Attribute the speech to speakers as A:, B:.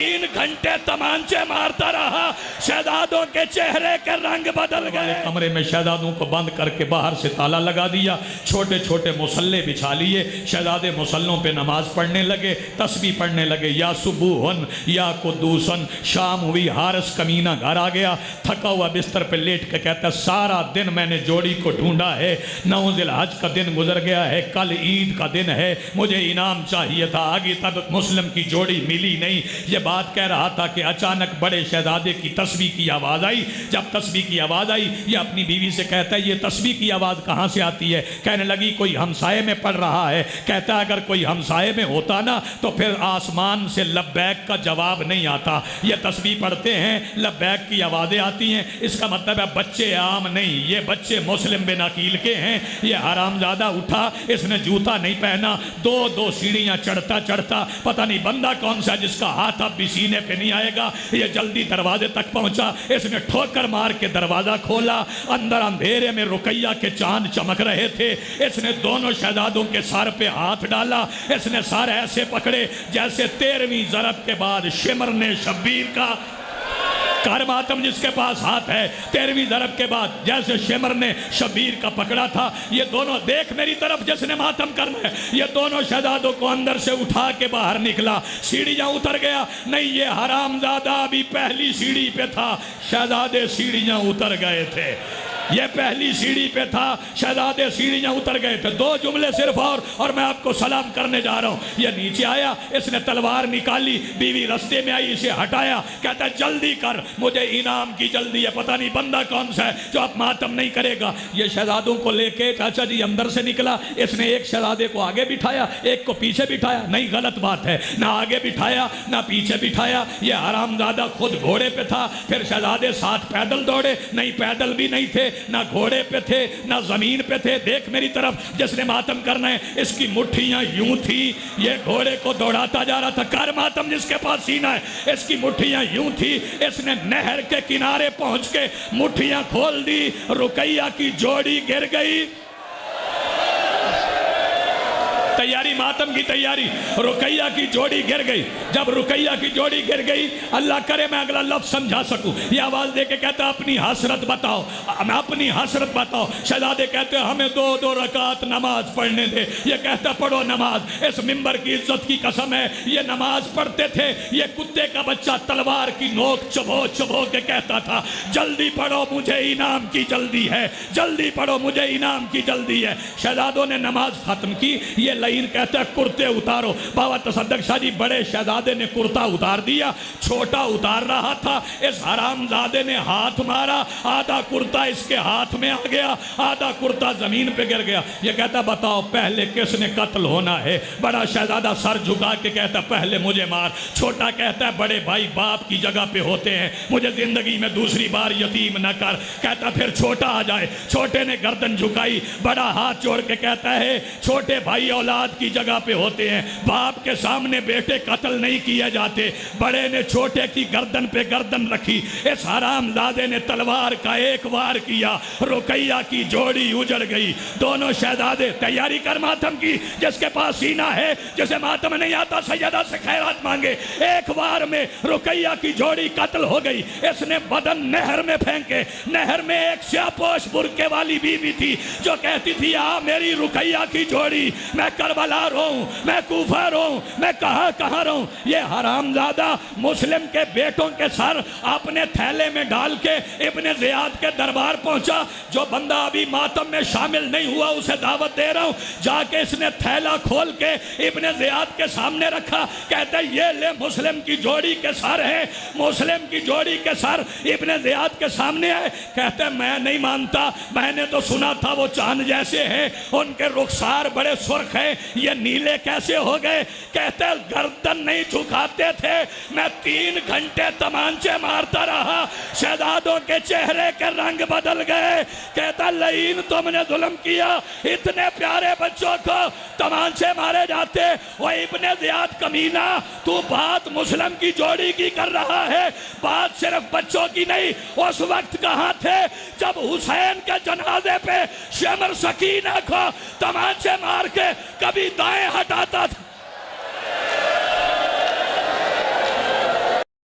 A: 3 घंटे तमांचे मारता रहा, शहजादों के चेहरे के रंग बदल गए। कमरे में शहजादों को बंद करके बाहर से ताला लगा दिया, छोटे छोटे मुसल्ले बिछा लिए, शहजादे मुसल्लों पे नमाज पढ़ने लगे, तस्बीह पढ़ने लगे, या सुबूहन या कुद्दूसन। शाम हुई, हारिस कमीना घर आ गया, थका हुआ बिस्तर पे लेट के कहता सारा दिन मैंने जोड़ी को ढूंढा है, 9 ज़िलहज का दिन गुजर गया है, कल ईद का दिन है, मुझे इनाम चाहिए था, आगे तक मुस्लिम की जोड़ी मिली नहीं। ये बात कह रहा था कि अचानक बड़े शहजादे की तस्बीह की आवाज़ आई। जब तस्बीह की आवाज़ आई, ये अपनी बीवी से कहता है ये तस्बीह की आवाज़ कहाँ से आती है? कहने लगी कोई हमसाये में पढ़ रहा है। कहता है अगर कोई हमसाये में होता ना तो फिर आसमान से लब्बैक का जवाब नहीं आता। ये तस्बीह पढ़ते हैं, लब्बैक की आवाज़ें आती हैं, इसका मतलब है बच्चे आम नहीं, ये बच्चे मुस्लिम बिन अकील के हैं। ये हरामजादा उठा, इसने जूता नहीं पहना, 2 सीढ़ियाँ चढ़ता चढ़ता, पता नहीं बंदा कौन सा जिसका हाथ अब भी सीने पे नहीं आएगा, ये जल्दी दरवाजे तक पहुंचा, इसने ठोकर मार के दरवाजा खोला। अंदर अंधेरे में रुकैया के चांद चमक रहे थे। इसने दोनों शहजादों के सर पे हाथ डाला, इसने सर ऐसे पकड़े जैसे 13वीं ज़रब के बाद शिमर ने शब्बीर का कर मातम जिसके पास हाथ है, 13वीं ज़रब के बाद जैसे शिमर ने शब्बीर का पकड़ा था। ये दोनों देख मेरी तरफ जिसने मातम करना है, ये दोनों शहजादों को अंदर से उठा के बाहर निकला, सीढ़ियाँ उतर गया। नहीं, ये हरामजादा अभी पहली सीढ़ी पे था, शहजादे सीढ़ियाँ उतर गए थे। ये पहली सीढ़ी पे था, शहजादे सीढ़ियाँ उतर गए थे। 2 जुमले सिर्फ और मैं आपको सलाम करने जा रहा हूँ। ये नीचे आया, इसने तलवार निकाली, बीवी रास्ते में आई, इसे हटाया, कहता जल्दी कर, मुझे इनाम की जल्दी है। पता नहीं बंदा कौन सा है जो अब मातम नहीं करेगा। ये शहजादों को लेके चाचा जी अंदर से निकला, इसने एक शहजादे को आगे बिठाया, एक को पीछे बिठाया। नहीं, गलत बात है, ना आगे बिठाया ना पीछे बिठाया। ये हरामजादा खुद घोड़े पे था, फिर शहजादे साथ पैदल दौड़े। नहीं, पैदल भी नहीं थे, ना घोड़े पे थे ना जमीन पे थे। देख मेरी तरफ जिसने मातम करना है, इसकी मुट्ठियां यूं थी, ये घोड़े को दौड़ाता जा रहा था। कर मातम जिसके पास सीना है, इसकी मुट्ठियां यूं थी, इसने नहर के किनारे पहुंच के मुट्ठियां खोल दी, रुकैया की जोड़ी गिर गई। तैयारी, मातम की तैयारी, रुकैया की जोड़ी गिर गई। जब रुकैया की जोड़ी गिर गई, अल्लाह करे मैं अगला लफ्ज समझा सकूं, ये आवाज दे के कहता अपनी हसरत बताओ, मैं अपनी हसरत बताओ। शहजादे कहते हमें 2 रकात नमाज पढ़ने दे। ये कहता पढ़ो नमाज, इस मिंबर की इज्जत की कसम है, ये नमाज पढ़ते थे। ये कुत्ते का बच्चा तलवार की नोक चबो चबो के कहता था जल्दी पढ़ो, मुझे इनाम की जल्दी है, जल्दी पढ़ो, मुझे इनाम की जल्दी है। शहजादों ने नमाज खत्म की। ये लाइन कहता है कुर्ते उतारो। बाबा तसद्दुक शाह जी, बड़े शहजादे ने कुर्ता उतार दिया, छोटा उतार रहा था, इस हरामजादे ने हाथ मारा, आधा कुर्ता इसके हाथ में आ गया, आधा कुर्ता जमीन पे गिर गया। ये कहता बताओ पहले किसने कत्ल होना है? बड़ा शहजादा सर झुका के कहता पहले मुझे मार। छोटा कहता है बड़े भाई बाप की जगह पे होते हैं, मुझे जिंदगी में दूसरी बार यतीम न कर। कहता फिर छोटा आ जाए। छोटे ने गर्दन झुकाई, बड़ा हाथ जोड़ के कहता है छोटे भाई औलाद की जगह पे होते हैं, बाप के सामने बेटे कत्ल नहीं किए जाते। बड़े ने छोटे की गर्दन पे गर्दन रखी। इस हरामजादे ने तलवार का एक वार किया, रुकैया की जोड़ी उजड़ गई। दोनों शहजादे तैयारी कर मातम की, जिसके पास सीना है, जिसे मातम नहीं आता सैयदा से खैरात मांगे। एक वार में रुकैया की जोड़ी कत्ल हो गई। इसने बदन नहर में फेंके। नहर में एक स्यापोश बुरके वाली बीवी थी जो कहती थी आ मेरी रुकैया की जोड़ी, मैं करबला रहूं, मैं कूफा रहूं, मैं कहां कहां रहूं। ये हरामजादा मुस्लिम के बेटों के सर अपने थैले में डाल के इब्ने ज़ियाद के दरबार पहुंचा। जो बंदा अभी मातम में शामिल नहीं हुआ उसे दावत दे रहा हूं। जाके इसने थैला खोल के इब्ने ज़ियाद के सामने रखा। कहते ये ले मुस्लिम की जोड़ी के सर है, मुस्लिम की जोड़ी के सर इब्ने ज़ियाद के सामने है। कहते मैं नहीं मानता, मैंने तो सुना था वो चांद जैसे हैं, उनके रुखसार बड़े सुर्ख हैं, ये नीले कैसे हो गए? कहते गर्दन नहीं झुकाते थे, मैं 3 घंटे तमांचे मारता रहा, शहजादों के चेहरे के रंग बदल गए। कहता लईन तुमने जुल्म किया, इतने प्यारे बच्चों को तमांचे मारे जाते। वो इब्ने ज़ियाद कमीना, तू बात मुस्लिम की जोड़ी की कर रहा है, बात सिर्फ बच्चों की नहीं। उस वक्त कहाँ थे जब हुसैन के जनाजे पे शमर सकीना को तमांचे मार के कभी दाएं हटाता था,